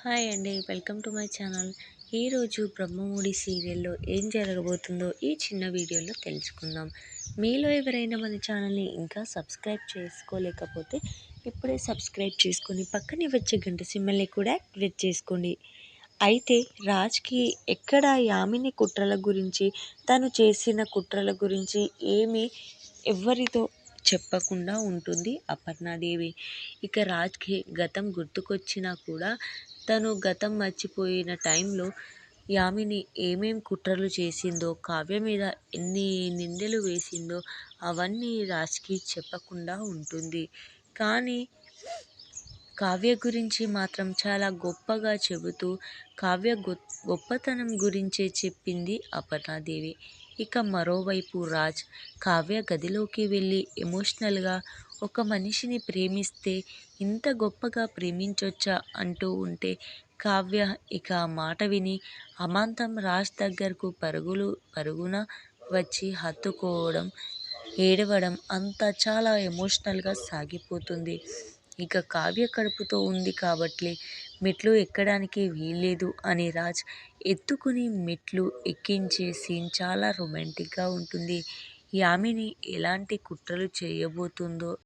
Hi అండి. Welcome to my channel. ఈరోజు బ్రహ్మముడి సీరియల్‌లో ఏం జరగబోతుందో ఈ చిన్న వీడియోలో తెలుసుకుందాం. మీలో ఎవరైనా మన ఛానల్‌ని ఇంకా సబ్స్క్రైబ్ చేసుకోలేకపోతే ఇప్పుడే సబ్స్క్రైబ్ చేసుకొని పక్కనే వచ్చే గంట సింబల్‌ని కూడా యాక్టివేట్ చేసుకోండి. అయితే రాజ్‌కి ఎక్కడ యామిని కుట్రల గురించి, తను చేసిన కుట్రల గురించి ఏమీ ఎవ్వరితో చెప్పకుండా ఉంటుంది అపర్ణాదేవి. ఇక రాజ్‌కి గతం గుర్తుకొచ్చినా కూడా తను గతం మర్చిపోయిన టైంలో యామిని ఏమేం కుట్రలు చేసిందో, కావ్య మీద ఎన్ని నిందలు వేసిందో అవన్నీ రాజ్‌కి చెప్పకుండా ఉంటుంది. కానీ కావ్య గురించి మాత్రం చాలా గొప్పగా చెబుతూ కావ్య గొప్పతనం గురించే చెప్పింది అపర్ణాదేవి. ఇక మరోవైపు రాజ్ కావ్య గదిలోకి వెళ్ళి ఎమోషనల్గా ఒక మనిషిని ప్రేమిస్తే ఇంత గొప్పగా ప్రేమించొచ్చా అంటూ ఉంటే కావ్య ఇక ఆ మాట విని అమాంతం రాజ్ దగ్గరకు పరుగున వచ్చి హత్తుకోవడం, ఏడవడం అంతా చాలా ఎమోషనల్గా సాగిపోతుంది. ఇక కావ్య కడుపుతో ఉంది కాబట్టి మెట్లు ఎక్కడానికి వీల్లేదు అని రాజ్ ఎత్తుకుని మెట్లు ఎక్కించే సీన్ చాలా రొమాంటిక్గా ఉంటుంది. యామిని ఎలాంటి కుట్రలు చేయబోతుందో